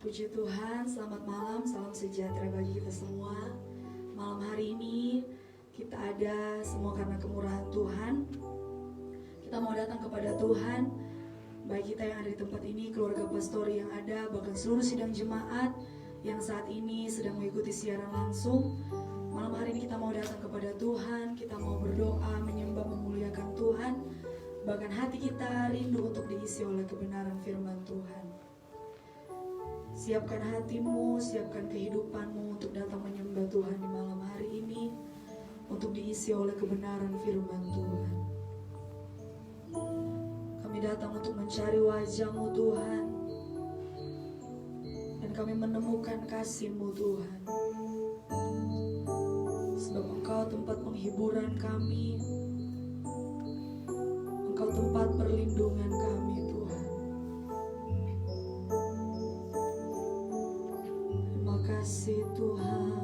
Puji Tuhan, selamat malam, salam sejahtera bagi kita semua. Malam hari ini kita ada semua karena kemurahan Tuhan. Kita mau datang kepada Tuhan, baik kita yang ada di tempat ini, keluarga pastori yang ada, bahkan seluruh sidang jemaat yang saat ini sedang mengikuti siaran langsung. Malam hari ini kita mau datang kepada Tuhan, kita mau berdoa, menyembah, memuliakan Tuhan. Bahkan hati kita rindu untuk diisi oleh kebenaran firman Tuhan. Siapkan hatimu, siapkan kehidupanmu untuk datang menyembah Tuhan di malam hari ini, untuk diisi oleh kebenaran firman Tuhan. Kami datang untuk mencari wajah-Mu Tuhan, dan kami menemukan kasih-Mu Tuhan. Sebab Engkau tempat penghiburan kami, Engkau tempat perlindungan kami Tuhan. Terima kasih Tuhan.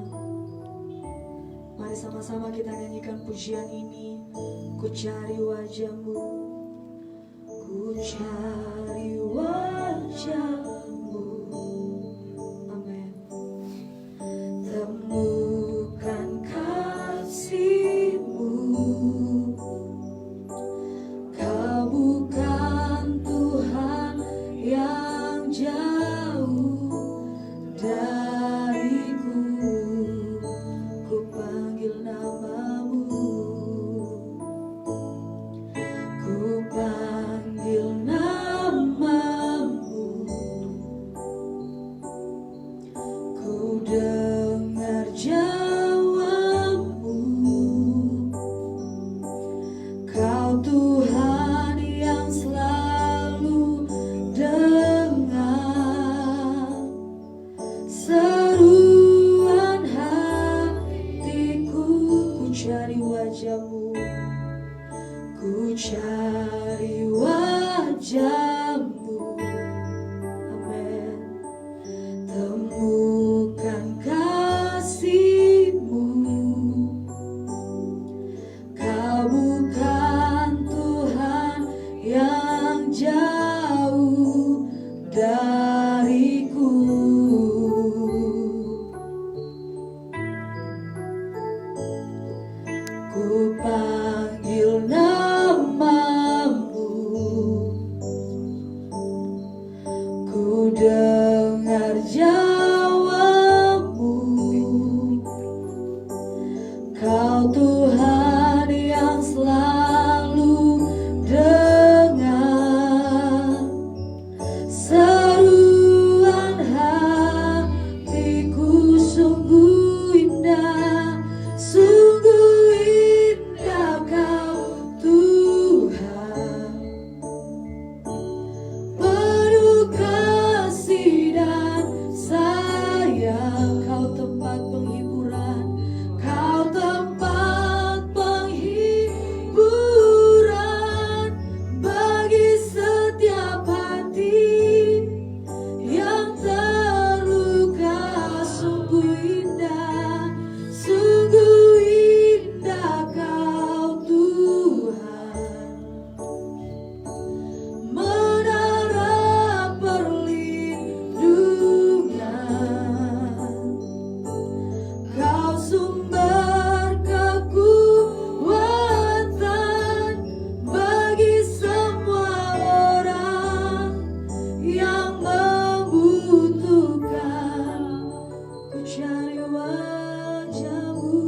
Mari sama-sama kita nyanyikan pujian ini. Ku cari wajah-Mu, ku cari wajah-Mu. Amin. Temukan kasih-Mu, Kau bukan Tuhan yang jauh dariku. Ku panggil nama-Mu, ku panggil nama-Mu. Ku dengar jawab-Mu, Kau Tuhan yang selalu dengar seruan hatiku. Ku cari wajah-Mu, ku cari wajah-Mu. Amin. Temukan kasih-Mu, Kau bukan Tuhan yang jauh dariku. Ku panggil nama-Mu, ku dengar jawab-Mu, Kau Tuhan yang selalu dengar seruan hatiku. Sungguh indah, sungguh indah Kau Tuhan, penuh kasih dan sayang. Kau tempat penghiburan, Kau tempat penghiburan bagi setiap hati yang terluka. Sungguh indah, sungguh indah Kau Tuhan, menara perlindungan. Kau sumber kekuatan bagi semua orang yang membutuhkan. Ku cari wajah-Mu,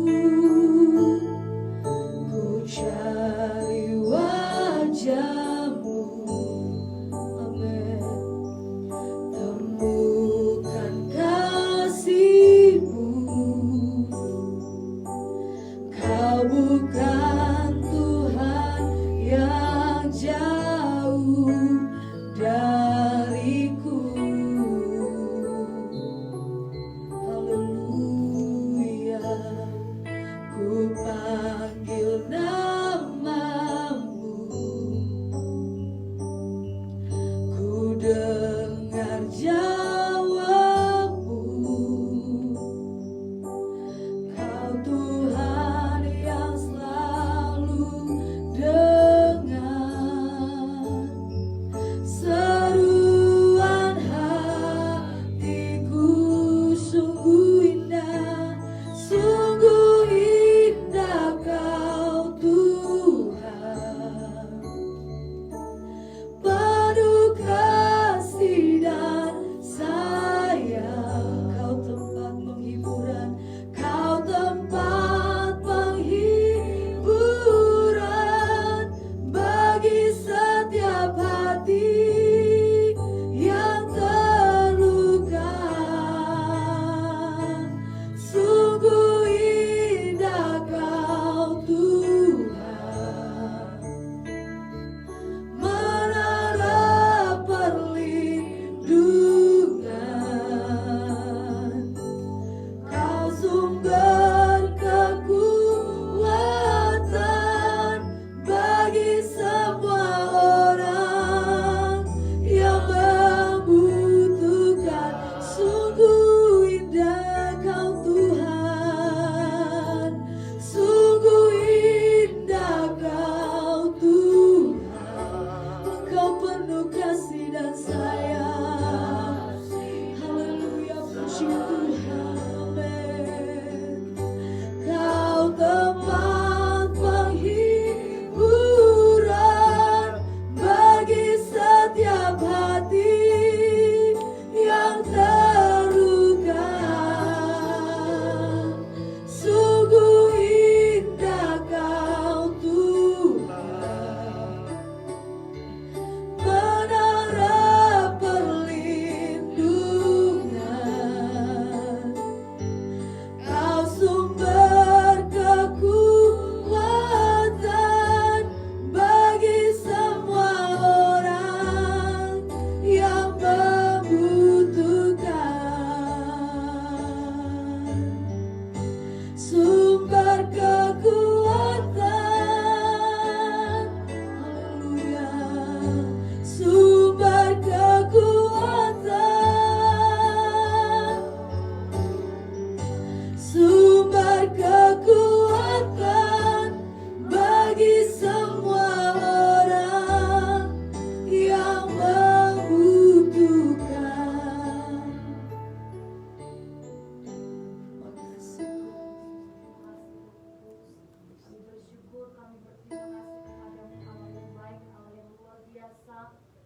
ku cari wajah-Mu. Amin. Temukan kasih-Mu, Kau bukan Tuhan yang jauh dariku. Haleluya. Ku panggil nama-Mu,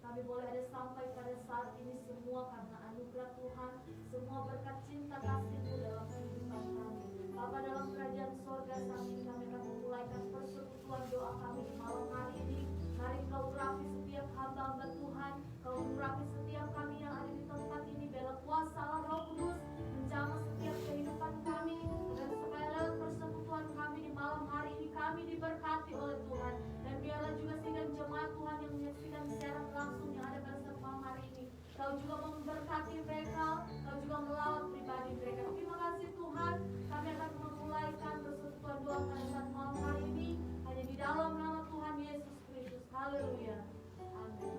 kami boleh ada sampai pada saat ini semua karena anugerah Tuhan, semua berkat cinta kasih-Mu dalam kehidupan kami. Bapa dalam kerajaan sorga, saat ini kami akan memulaikan persekutuan doa kami di malam hari ini. Mari Kau urapi setiap hamba-hamba Tuhan, Kau urapi setiap kami yang ada di tempat ini, biarlah kuasa Allah Roh Kudus menjamah setiap kehidupan kami, dan supaya lewat persekutuan kami di malam hari ini kami diberkati oleh Tuhan, dan biarlah juga sidang jemaat Tuhan yang menyaksikan siaran langsung yang ada pada saat malam hari ini, Kau juga memberkati mereka, Kau juga melawat pribadi mereka. Terima kasih Tuhan, kami akan memulaikan persekutuan doa pada saat malam hari ini hanya di dalam nama Tuhan Yesus Kristus. Haleluya. Amin.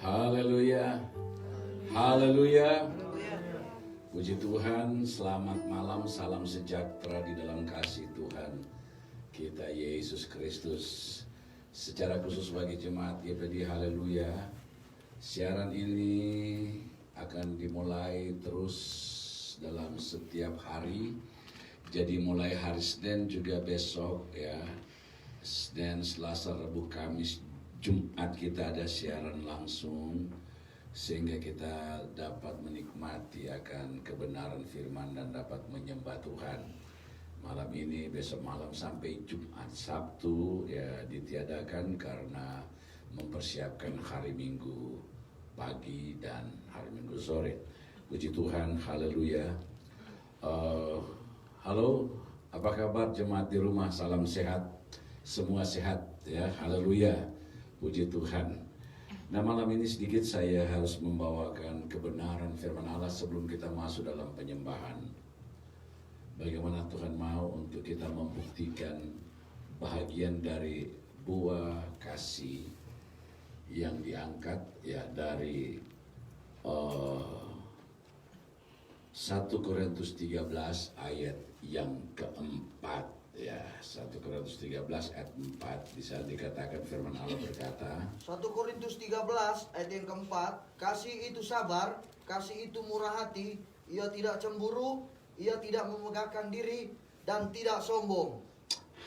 Haleluya. Haleluya. Puji Tuhan, selamat malam, salam sejahtera di dalam kasih Tuhan kita Yesus Kristus. Secara khusus bagi jemaat GPD, haleluya. Siaran ini akan dimulai terus dalam setiap hari. Jadi mulai hari Senin juga besok ya. Senin, Selasa, Rabu, Kamis, Jumat kita ada siaran langsung, sehingga kita dapat menikmati akan kebenaran firman dan dapat menyembah Tuhan. Malam ini, besok malam sampai Jumat, Sabtu ya ditiadakan karena mempersiapkan hari Minggu pagi dan hari Minggu sore. Puji Tuhan, haleluya. Halo, apa kabar jemaat di rumah? Salam sehat, semua sehat ya, haleluya. Puji Tuhan. Nah, malam ini sedikit saya harus membawakan kebenaran firman Allah sebelum kita masuk dalam penyembahan. Bagaimana Tuhan mau untuk kita membuktikan bahagian dari buah kasih yang diangkat ya dari 1 Korintus 13 ayat yang keempat ya. 1 Korintus 13 ayat 4 bisa dikatakan firman Allah berkata, 1 Korintus 13 ayat yang keempat, kasih itu sabar, kasih itu murah hati, ia tidak cemburu, ia tidak memegahkan diri, dan tidak sombong.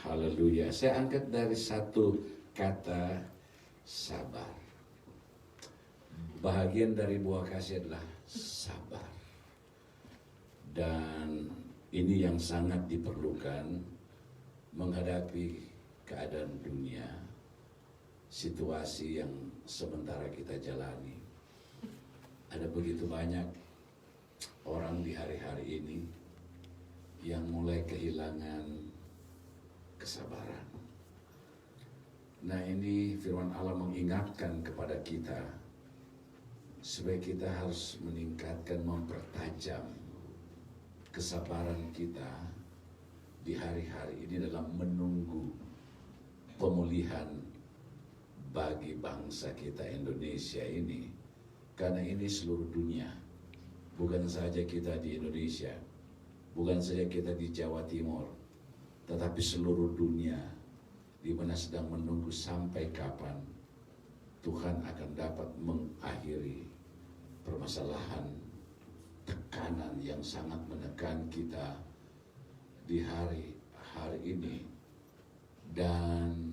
haleluya. Saya angkat dari satu kata sabar. Bahagian dari buah kasih adalah sabar. Dan ini yang sangat diperlukan menghadapi keadaan dunia, situasi yang sementara kita jalani. Ada begitu banyak orang di hari-hari ini yang mulai kehilangan kesabaran. Nah, ini firman Allah mengingatkan kepada kita supaya kita harus meningkatkan, mempertajam kesabaran kita di hari-hari ini dalam menunggu pemulihan bagi bangsa kita Indonesia ini. Karena ini seluruh dunia, bukan saja kita di Indonesia, bukan saja kita di Jawa Timur, tetapi seluruh dunia di mana sedang menunggu sampai kapan Tuhan akan dapat mengakhiri permasalahan tekanan yang sangat menekan kita di hari-hari ini. Dan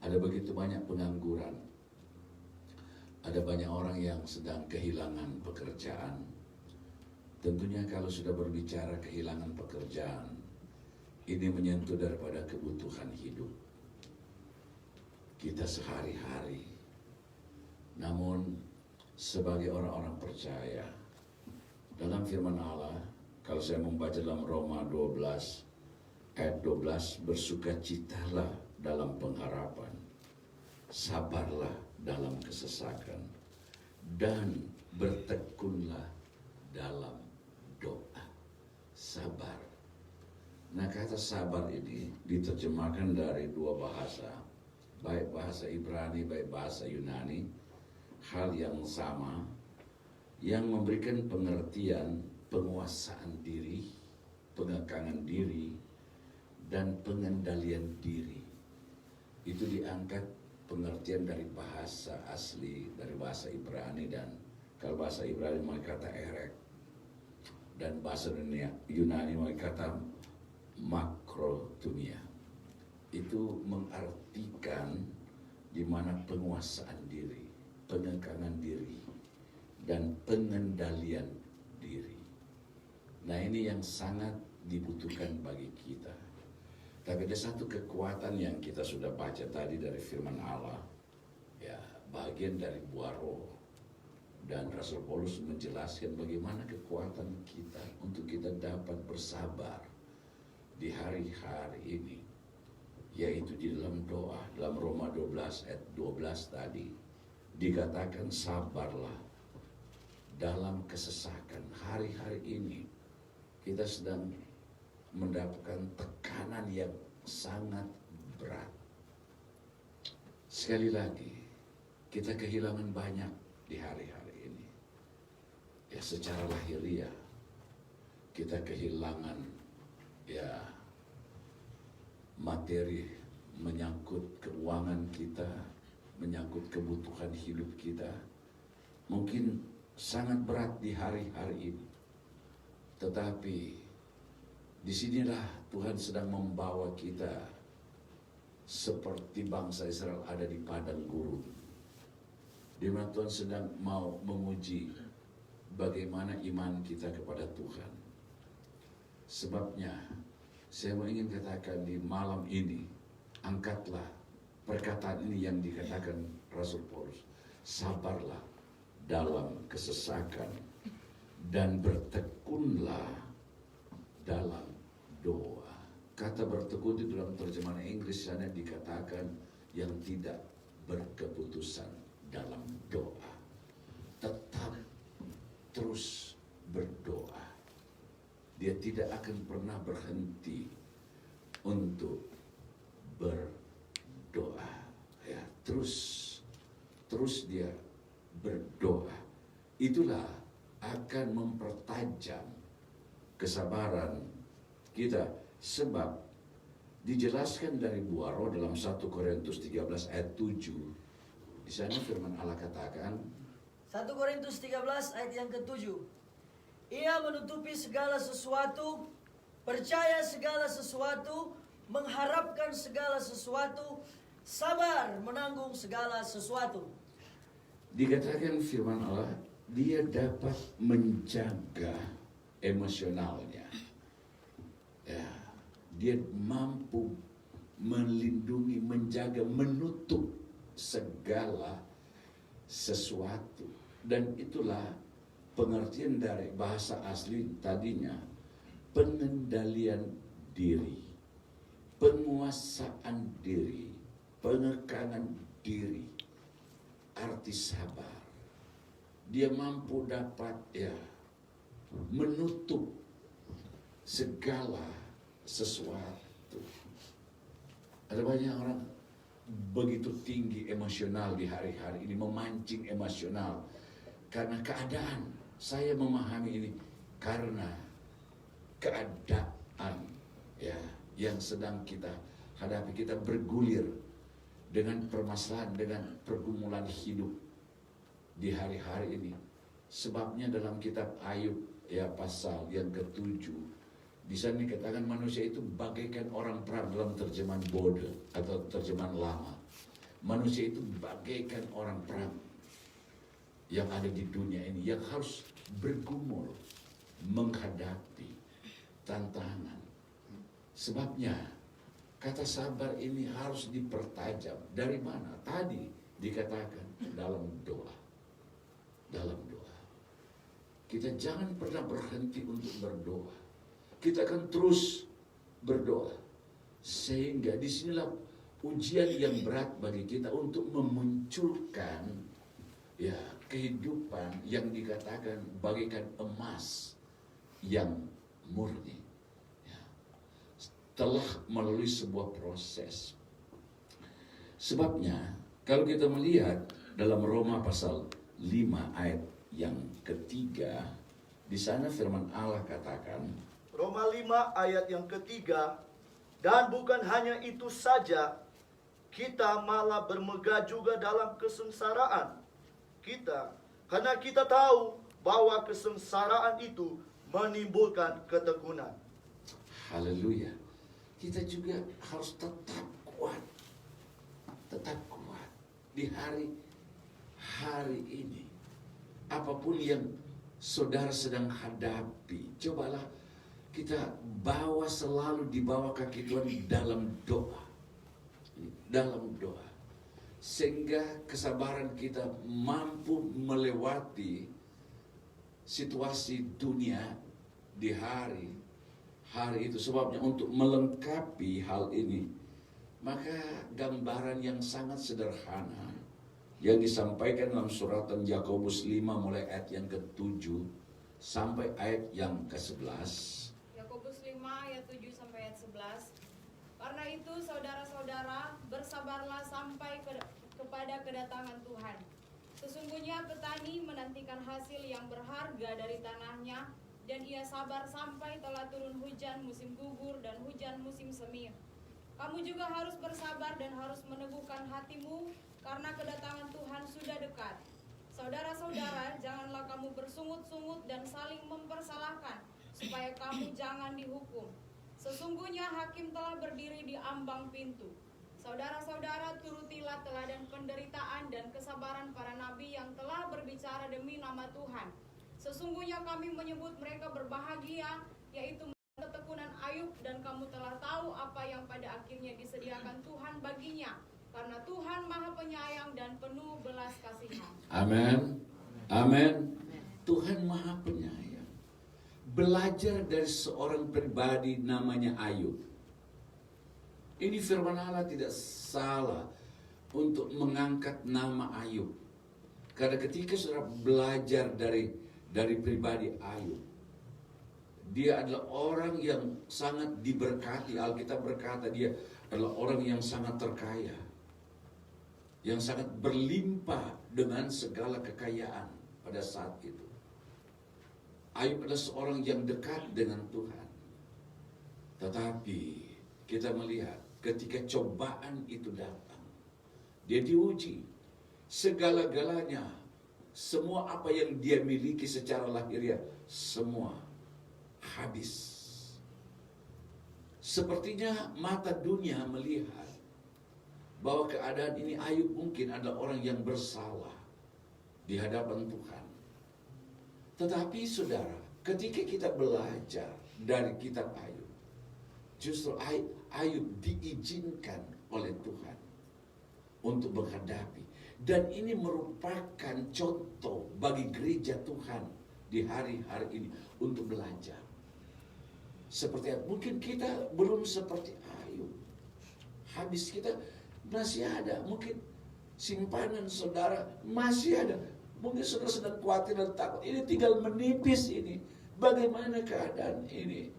ada begitu banyak pengangguran, ada banyak orang yang sedang kehilangan pekerjaan. Tentunya kalau sudah berbicara kehilangan pekerjaan, ini menyentuh daripada kebutuhan hidup kita sehari-hari. Namun sebagai orang-orang percaya dalam firman Allah, kalau saya membaca dalam Roma 12 ayat 12, bersukacitalah dalam pengharapan, sabarlah dalam kesesakan, dan bertekunlah dalam doa. Sabar. Nah, kata sabar ini diterjemahkan dari dua bahasa, baik bahasa Ibrani, baik bahasa Yunani, hal yang sama, yang memberikan pengertian penguasaan diri, pengekangan diri, dan pengendalian diri. Itu diangkat pengertian dari bahasa asli, dari bahasa Ibrani, dan kalau bahasa Ibrani mereka kata erek, dan bahasa Yunani mereka kata makrotumia. Itu mengartikan di mana penguasaan diri, pengekangan diri, dan pengendalian diri. Nah, ini yang sangat dibutuhkan bagi kita. Tapi ada satu kekuatan yang kita sudah baca tadi dari firman Allah, ya, bagian dari buah roh. Dan Rasul Paulus menjelaskan bagaimana kekuatan kita untuk kita dapat bersabar di hari-hari ini, yaitu di dalam doa. Dalam Roma 12 ayat 12 tadi dikatakan, sabarlah dalam kesesakan. Hari-hari ini kita sedang mendapatkan tekanan yang sangat berat. Sekali lagi, kita kehilangan banyak di hari-hari ini. Ya, secara lahiriah kita kehilangan ya materi, menyangkut keuangan kita, menyangkut kebutuhan hidup kita. Mungkin sangat berat di hari-hari ini. Tetapi disinilah Tuhan sedang membawa kita seperti bangsa Israel ada di padang gurun, di mana Tuhan sedang mau menguji bagaimana iman kita kepada Tuhan. Sebabnya saya ingin katakan di malam ini, angkatlah perkataan ini yang dikatakan Rasul Paulus, sabarlah dalam kesesakan dan bertekunlah dalam doa. Kata bertekun di dalam terjemahan Inggris sana dikatakan yang tidak berkeputusan dalam doa. Tetap terus berdoa. Dia tidak akan pernah berhenti untuk berdoa. Ya, terus dia berdoa. Itulah akan mempertajam kesabaran kita, sebab dijelaskan dari buah roh dalam 1 Korintus 13 ayat 7. Di sana firman Allah katakan, 1 Korintus 13 ayat yang ke-7. Ia menutupi segala sesuatu, percaya segala sesuatu, mengharapkan segala sesuatu, sabar menanggung segala sesuatu. dikatakan firman Allah, dia dapat menjaga emosionalnya. Ya, dia mampu melindungi, menjaga, menutup segala sesuatu. Dan itulah pengertian dari bahasa asli tadinya, pengendalian diri, penguasaan diri, pengekangan diri, arti sabar. Dia mampu dapat menutup segala sesuatu. Ada banyak orang begitu tinggi emosional di hari-hari ini, memancing emosional karena keadaan. Saya memahami ini karena keadaan yang sedang kita hadapi. Kita bergulir dengan permasalahan, dengan pergumulan hidup di hari-hari ini. Sebabnya dalam kitab Ayub pasal yang ke-7, di sana dikatakan manusia itu bagaikan orang perang dalam terjemahan Bode atau terjemahan lama. Manusia itu bagaikan orang perang yang ada di dunia ini, yang harus bergumul menghadapi tantangan. Sebabnya kata sabar ini harus dipertajam. Dari mana? Tadi dikatakan dalam doa. Dalam doa. Kita jangan pernah berhenti untuk berdoa. Kita akan terus berdoa. Sehingga disinilah ujian yang berat bagi kita untuk memunculkan kehidupan yang dikatakan bagaikan emas yang murni. Telah melalui sebuah proses. Sebabnya kalau kita melihat dalam Roma pasal 5 ayat yang ketiga, di sana firman Allah katakan, Roma 5 ayat yang ketiga, dan bukan hanya itu saja, kita malah bermegah juga dalam kesengsaraan kita, karena kita tahu bahwa kesengsaraan itu menimbulkan ketekunan. haleluya. Kita juga harus tetap kuat di hari-hari hari ini, apapun yang saudara sedang hadapi, cobalah kita bawa selalu di bawah kaki Tuhan dalam doa. Dalam doa. Sehingga kesabaran kita mampu melewati situasi dunia di hari itu. Sebabnya untuk melengkapi hal ini, maka gambaran yang sangat sederhana yang disampaikan dalam suratan Yakobus 5 mulai ayat yang ke-7 sampai ayat yang ke-11. Yakobus 5 ayat 7 sampai ayat 11. Karena itu saudara-saudara, bersabarlah sampai kepada kedatangan Tuhan. Sesungguhnya petani menantikan hasil yang berharga dari tanahnya, dan ia sabar sampai telah turun hujan musim gugur dan hujan musim semi. Kamu juga harus bersabar dan harus meneguhkan hatimu, karena kedatangan Tuhan sudah dekat. Saudara-saudara, janganlah kamu bersungut-sungut dan saling mempersalahkan, supaya kamu jangan dihukum. Sesungguhnya hakim telah berdiri di ambang pintu. Saudara-saudara, turutilah teladan penderitaan dan kesabaran para nabi yang telah berbicara demi nama Tuhan. Sesungguhnya kami menyebut mereka berbahagia, yaitu ketekunan Ayub, dan kamu telah tahu apa yang pada akhirnya disediakan Tuhan baginya, karena Tuhan Maha Penyayang dan penuh belas kasihan. Amin. Amin. Tuhan Maha Penyayang. Belajar dari seorang pribadi namanya Ayub. Ini firman Allah tidak salah untuk mengangkat nama Ayub. Karena ketika saudara belajar dari pribadi Ayub, dia adalah orang yang sangat diberkati. Alkitab berkata dia adalah orang yang sangat terkaya, yang sangat berlimpah dengan segala kekayaan pada saat itu. Ayub adalah seorang yang dekat dengan Tuhan. Tetapi kita melihat ketika cobaan itu datang, dia diuji. Segala-galanya, semua apa yang dia miliki secara lahiriah, semua habis. Sepertinya mata dunia melihat bahwa keadaan ini Ayub mungkin adalah orang yang bersalah di hadapan Tuhan. Tetapi saudara, ketika kita belajar dari kitab Ayub, justru Ayub diizinkan oleh Tuhan untuk menghadapi. Dan ini merupakan contoh bagi gereja Tuhan di hari-hari ini untuk belajar. Seperti mungkin kita belum seperti Ayub. Habis kita masih ada, mungkin simpanan saudara masih ada. Mungkin saudara sedang khawatir dan takut. Ini tinggal menipis ini. Bagaimana keadaan ini?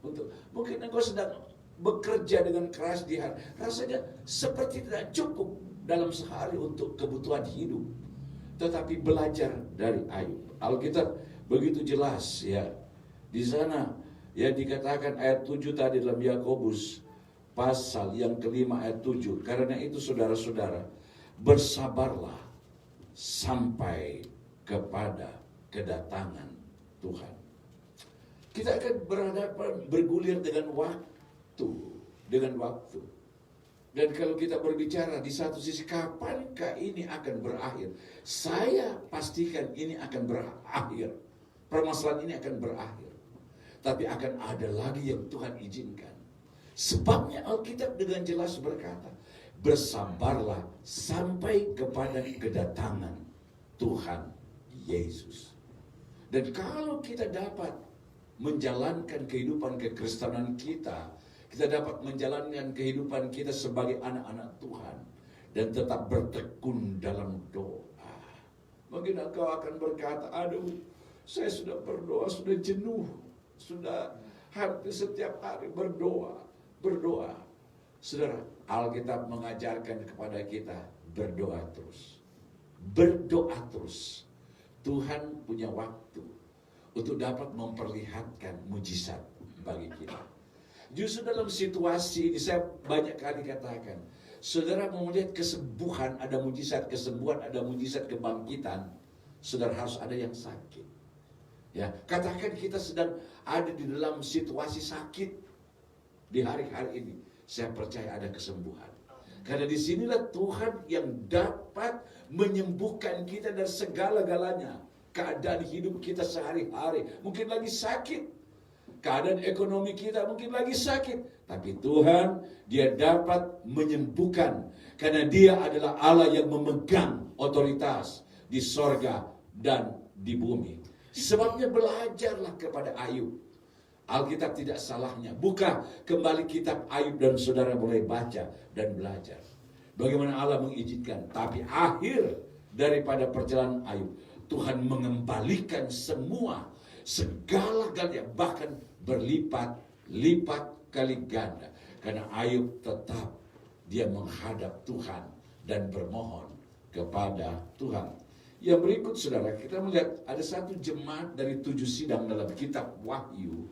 Mungkin engkau sedang bekerja dengan keras di hari. Rasanya seperti tidak cukup dalam sehari untuk kebutuhan hidup. Tetapi belajar dari Ayub. Alkitab begitu jelas ya. Di sana ya dikatakan ayat 7 tadi dalam Yakobus pasal yang kelima ayat 7. Karena itu saudara-saudara, bersabarlah sampai kepada kedatangan Tuhan. Kita akan bergulir dengan waktu. Dan kalau kita berbicara di satu sisi, kapankah ini akan berakhir? Saya pastikan ini akan berakhir. Permasalahan ini akan berakhir. Tapi akan ada lagi yang Tuhan izinkan. Sebabnya Alkitab dengan jelas berkata, bersabarlah sampai kepada kedatangan Tuhan Yesus. Dan kalau kita dapat menjalankan kehidupan kekristenan kita, kita dapat menjalankan kehidupan kita sebagai anak-anak Tuhan dan tetap bertekun dalam doa. Mungkin engkau akan berkata, aduh, saya sudah berdoa, sudah jenuh, sudah hampir setiap hari berdoa. Saudara, Alkitab mengajarkan kepada kita berdoa terus. Berdoa terus. Tuhan punya waktu untuk dapat memperlihatkan mujizat bagi kita. Justru dalam situasi ini saya banyak kali katakan, saudara mau melihat kesembuhan, ada mujizat kesembuhan, ada mujizat kebangkitan, saudara harus ada yang sakit. Ya, katakan kita sedang ada di dalam situasi sakit di hari-hari ini, saya percaya ada kesembuhan. Karena disinilah Tuhan yang datang dapat menyembuhkan kita dari segala-galanya. Keadaan hidup kita sehari-hari mungkin lagi sakit, keadaan ekonomi kita mungkin lagi sakit, tapi Tuhan, Dia dapat menyembuhkan karena Dia adalah Allah yang memegang otoritas di sorga dan di bumi. Sebabnya belajarlah kepada Ayub. Alkitab tidak salahnya. Buka kembali kitab Ayub dan saudara boleh baca dan belajar bagaimana Allah mengizinkan. Tapi akhir daripada perjalanan Ayub, Tuhan mengembalikan segala-galanya, bahkan berlipat-lipat kali ganda. Karena Ayub tetap dia menghadap Tuhan dan bermohon kepada Tuhan. Yang berikut saudara, kita melihat ada satu jemaat dari 7 sidang dalam kitab Wahyu.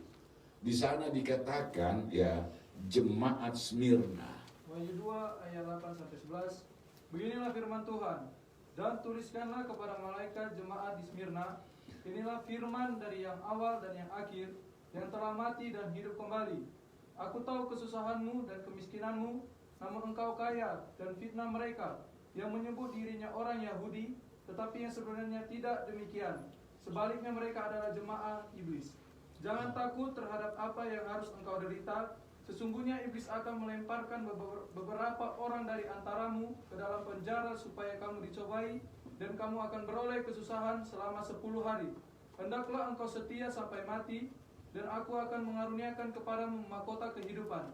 Di sana dikatakan ya, jemaat Smyrna. Wahyu 2 ayat 8-11. Beginilah firman Tuhan. Dan tuliskanlah kepada malaikat jemaat di Smyrna, inilah firman dari yang awal dan yang akhir, yang telah mati dan hidup kembali. Aku tahu kesusahanmu dan kemiskinanmu, namun engkau kaya, dan fitnah mereka yang menyebut dirinya orang Yahudi, tetapi yang sebenarnya tidak demikian. Sebaliknya mereka adalah jemaah iblis. Jangan takut terhadap apa yang harus engkau derita. Sesungguhnya iblis akan melemparkan beberapa orang dari antaramu ke dalam penjara supaya kamu dicobai, dan kamu akan beroleh kesusahan selama 10 hari. Hendaklah engkau setia sampai mati, dan aku akan mengaruniakan kepadamu mahkota kehidupan.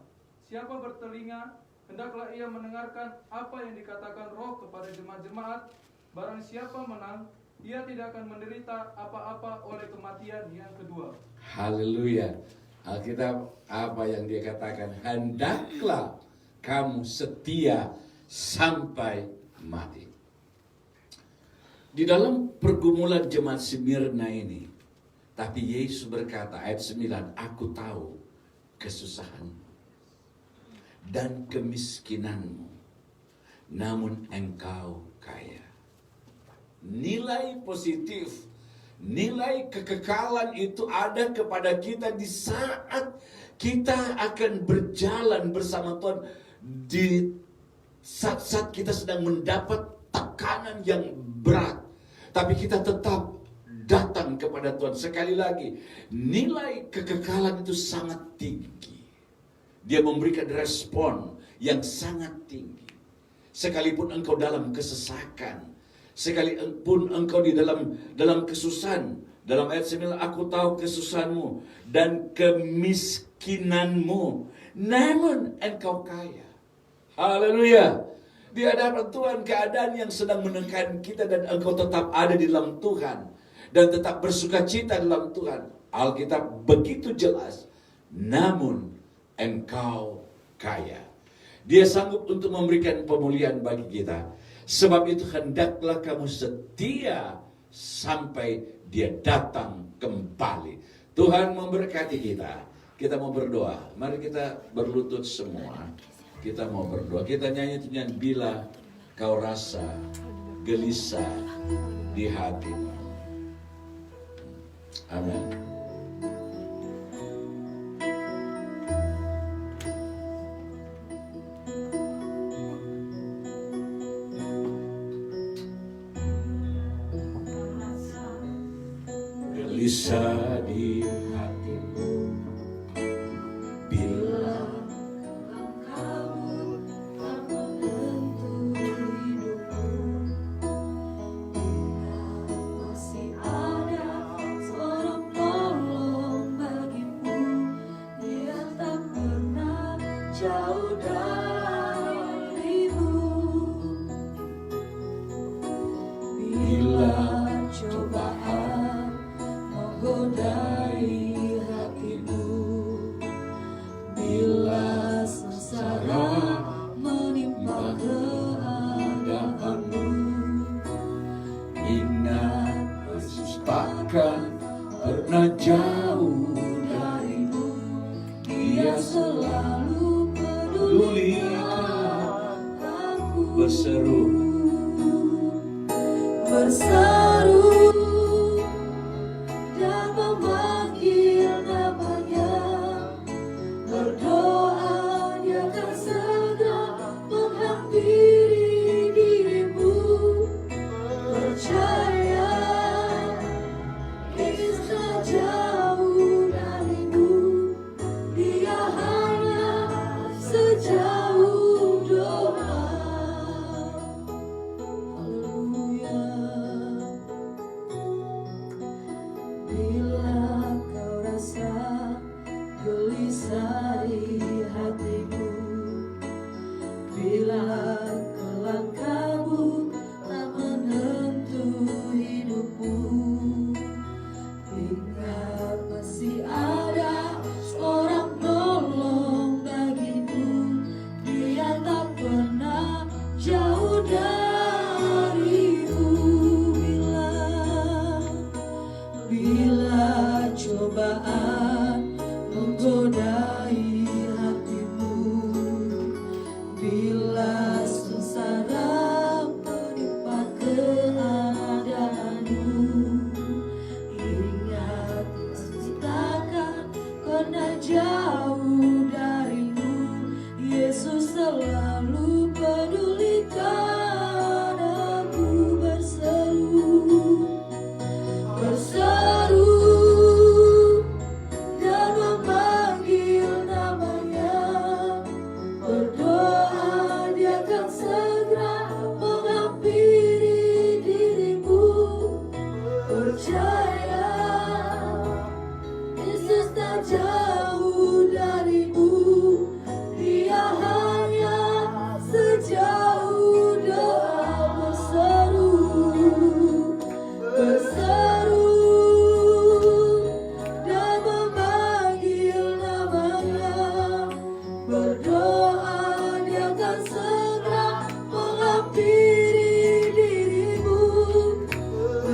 Siapa bertelinga, hendaklah ia mendengarkan apa yang dikatakan Roh kepada jemaat-jemaat. Barang siapa menang, ia tidak akan menderita apa-apa oleh kematian yang kedua. Haleluya. Alkitab apa yang dia katakan? Hendaklah kamu setia sampai mati. Di dalam pergumulan jemaat Smyrna ini, tapi Yesus berkata ayat 9, aku tahu kesusahanmu dan kemiskinanmu, namun engkau kaya. Nilai positif, nilai kekekalan itu ada kepada kita di saat kita akan berjalan bersama Tuhan. Di saat-saat kita sedang mendapat tekanan yang berat, tapi kita tetap datang kepada Tuhan. Sekali lagi, nilai kekekalan itu sangat tinggi. Dia memberikan respon yang sangat tinggi. Sekalipun engkau dalam kesesakan, sekalipun engkau di dalam kesusahan, dalam ayat 9, aku tahu kesusahanmu dan kemiskinanmu, namun engkau kaya. Haleluya. Di hadapan Tuhan, keadaan yang sedang menekan kita dan engkau tetap ada di dalam Tuhan dan tetap bersuka cita dalam Tuhan. Alkitab begitu jelas, namun engkau kaya. Dia sanggup untuk memberikan pemulihan bagi kita. Sebab itu hendaklah kamu setia sampai Dia datang kembali. Tuhan memberkati kita. Kita mau berdoa. Mari kita berlutut semua. Kita mau berdoa. Kita nyanyi nyanyian bila kau rasa gelisah di hatimu. Amin. Gelisah di hatimu bila Kamu tak menentu hidupmu, masih ada seorang penolong bagimu. Dia tak pernah jauh darimu. Bila cobaan menggodai hatimu, bila sengsara menimpa keadaanmu, ingat Yesus takkan pernah jauh darimu. Dia selalu pedulikan aku. Berseru Dan memanggil namanya. Berdoa, Dia akan segera menghampiri dirimu.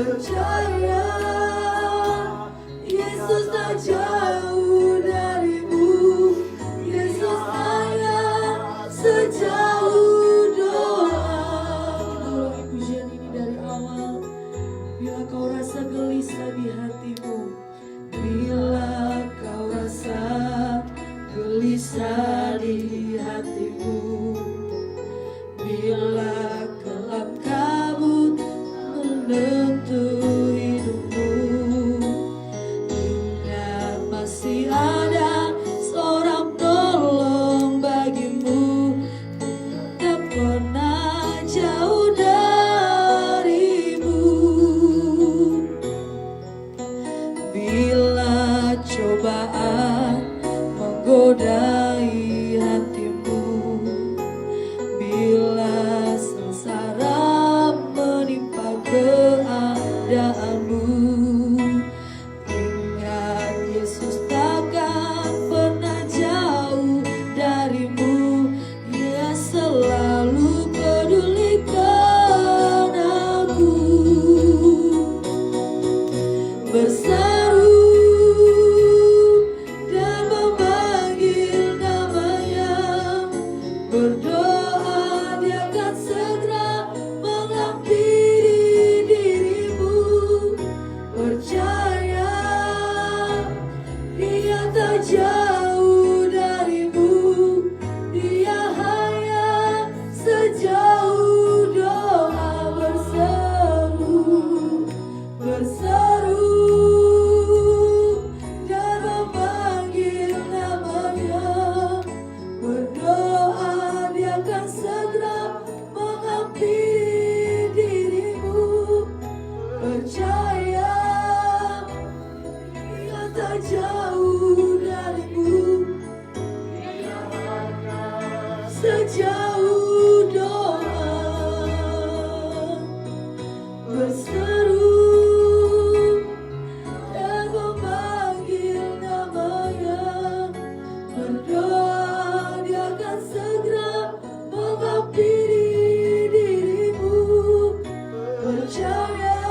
percaya Yesus tak jauh darimu, Yesus hanya sejauh doa. Kita ulangi pujian ini dari awal. Bila kau rasa gelisah di hatimu, bila kau rasa gelisah di hatimu, bila gelap kabut menentu hidupmu, ingat masih ada seorang penolong bagimu, tak pernah jauh darimu. Bila cobaan menggodai hatimu, bila sengsara menimpa keadaanmu, ingat Yesus takkan pernah jauh darimu. Dia selalu pedulikan aku. Berseru dan memanggil namanya, berdoa dia akan segera menghampiri dirimu. Percaya dia tak jauh darimu, dia hanya sejauh doa. Berseru dan memanggil namanya, berdoa dia akan segera menghampiri dirimu. Percaya dia tak jauh darimu, dia hanya sejauh doa. Berseru dan memanggil namanya, berdoa dia akan segera menghampiri dirimu. Percaya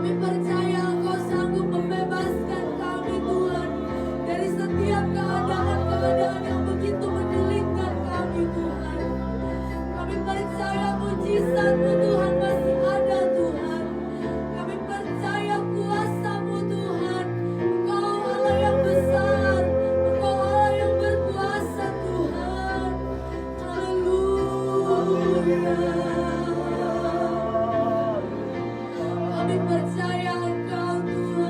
Kami percaya Engkau sanggup membebaskan kami Tuhan dari setiap keadaan-keadaan yang begitu menyulitkan kami Tuhan. Kami percaya mujizat-Mu Tuhan masih ada Tuhan. Kami percaya kuasa-Mu Tuhan. Engkau Allah yang besar, Engkau Allah yang berkuasa Tuhan. Haleluya. Kami percaya Engkau Tuhan.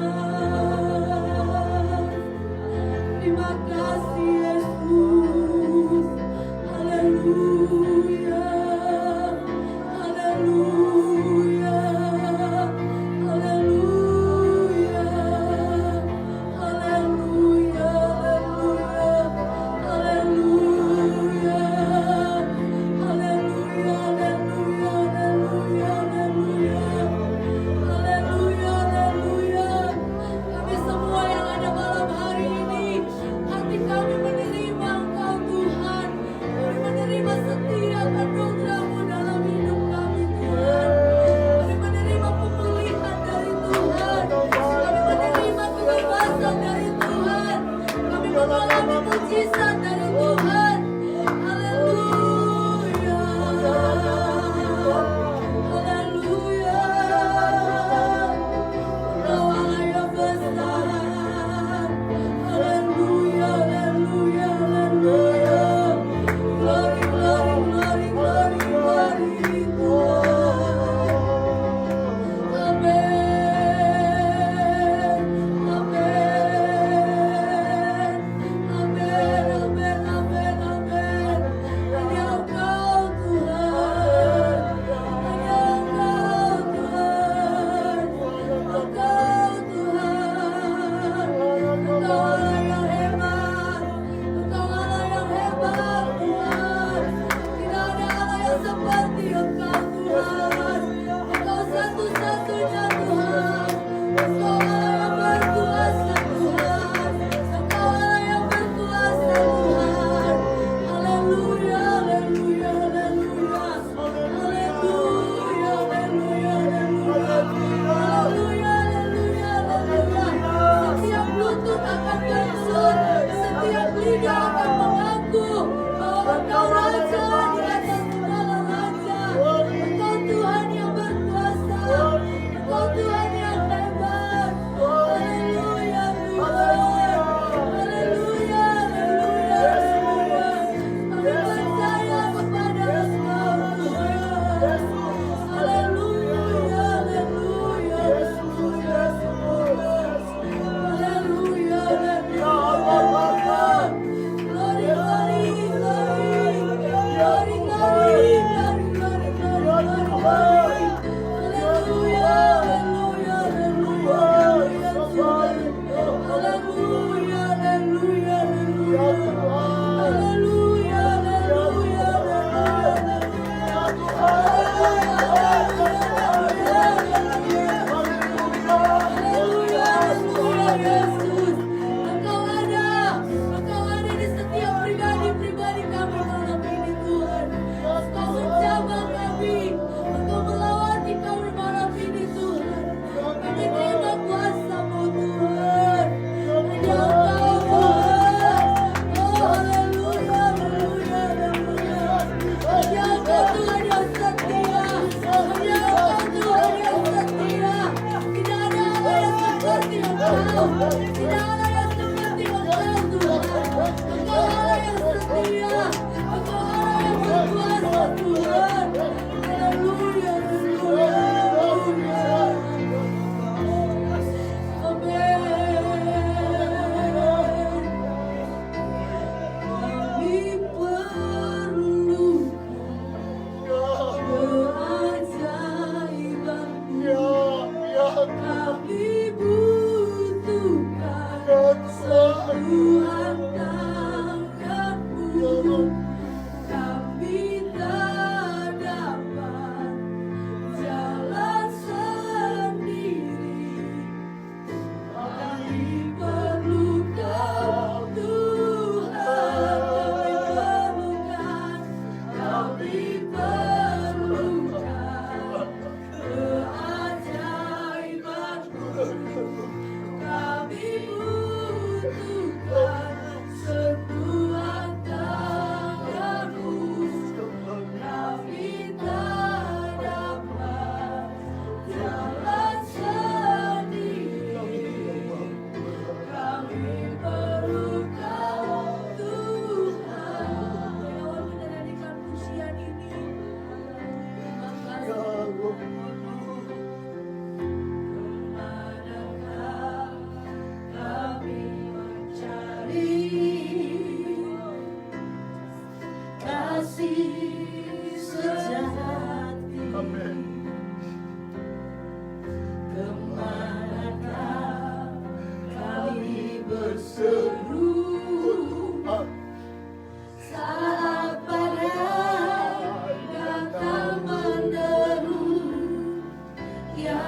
Terima kasih Yesus. Haleluya. Haleluya. Haleluya. Haleluya. Haleluya. Haleluya. Haleluya. Haleluya. Haleluya.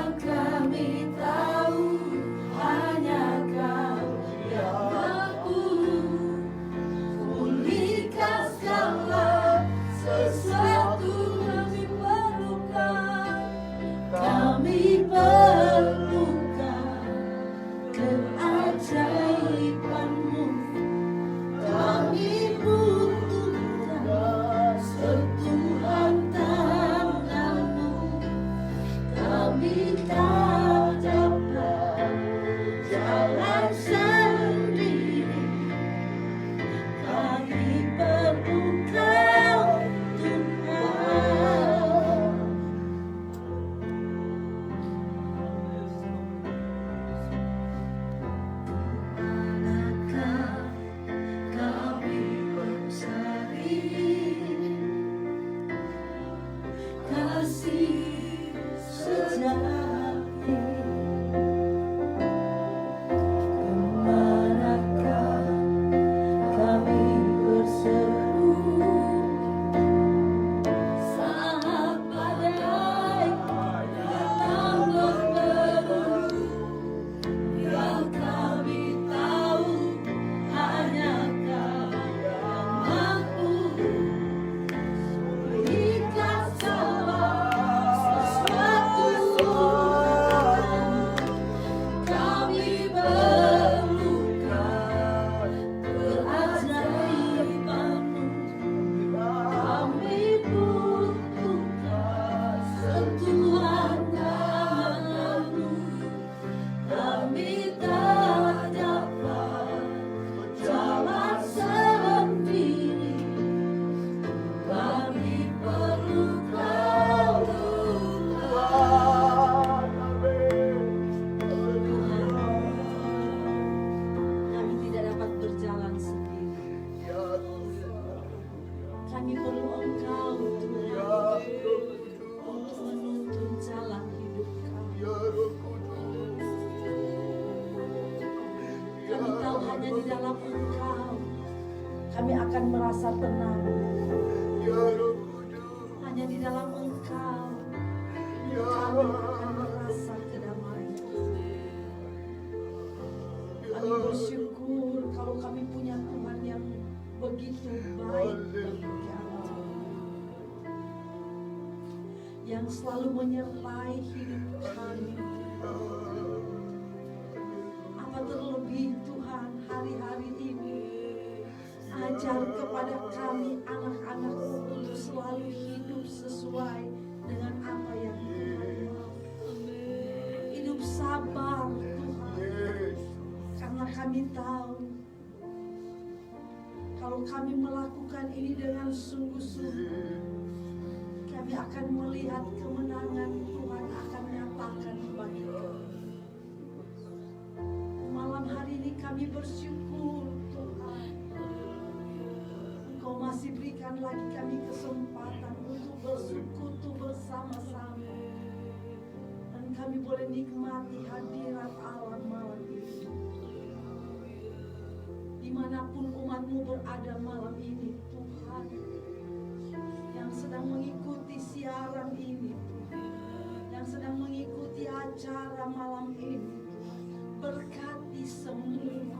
Yang kami tahu hanya Kau yang mampu pulihkan segala sesuatu kami perlukan. Kami perlukan keajaiban-Mu. Kami butuhkan sentuhan tangan-Mu. Kami tak dapat jalan sendiri. Kami perlu Kau, Tuhan. Manakah kami bersari kasih sejati? Kemanakah kami berseru saat badai datang berderu? Yang kami tahu hanya Kau yang mampu pulihkan segala sesuatu. Kami perlukan keajaiban-Mu. Kami butuhkan sentuhan tangan-Mu. Kami tak dapat jalan sendiri. Kami perlu Kau, Tuhan. Kami tidak dapat berjalan sendiri. Kami perlu Engkau, Tuhan, untuk menuntun jalan hidup kami. Kami tahu hanya di dalam Engkau kami akan merasa tenang. Hanya di dalam Engkau kami akan merasa kedamaian. Kami bersyukur kalau kami punya Tuhan yang begitu baik bagi kami, yang selalu menyertai hidup kami. Apa terlebih Tuhan hari-hari ini, ajar kepada kami anak-anak-Mu untuk selalu hidup sesuai dengan apa yang Tuhan mau. Hidup sabar Tuhan, karena kami tahu kalau kami melakukan ini dengan sungguh-sungguh, kami akan melihat kemenangan Tuhan akan nyatakan bagi kami. Malam hari ini kami bersyukur Tuhan, Engkau masih berikan lagi kami kesempatan untuk bersekutu bersama-sama, dan kami boleh nikmati hadirat Allah malam ini. Dimanapun umat-Mu berada malam ini Tuhan, yang sedang mengikuti siaran ini Tuhan, yang sedang mengikuti acara malam ini Tuhan, berkati semua.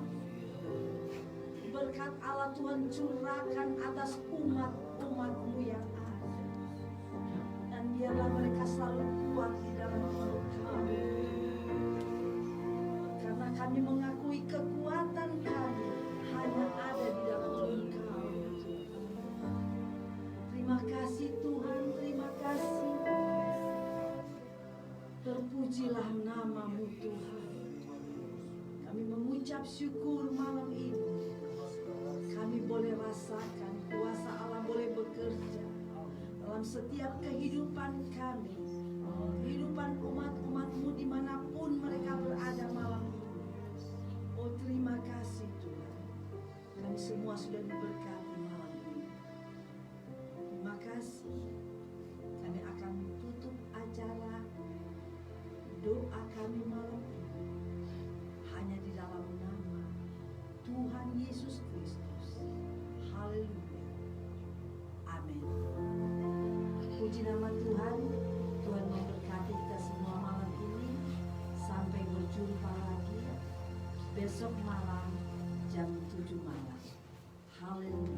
Berkat Allah Tuhan curahkan atas umat-umat-Mu yang ada, dan biarlah mereka selalu kuat di dalam hidup kami, karena kami mengakui kekuatan kami hanya ada di dalam Engkau. Terima kasih Tuhan, terima kasih. Terpujilah nama-Mu Tuhan. Kami mengucap syukur malam ini. Kami boleh rasakan kuasa Allah boleh bekerja dalam setiap kehidupan kami, kehidupan umat-umat-Mu dimanapun mereka berada malam ini. Oh terima kasih Tuhan, kami semua sudah diberkati malam ini. Terima kasih. Kami akan tutup acara doa kami malam ini hanya di dalam nama Tuhan Yesus Kristus. Haleluya. Amin. Puji nama Tuhan. Tuhan memberkati kita semua malam ini. Haleluya.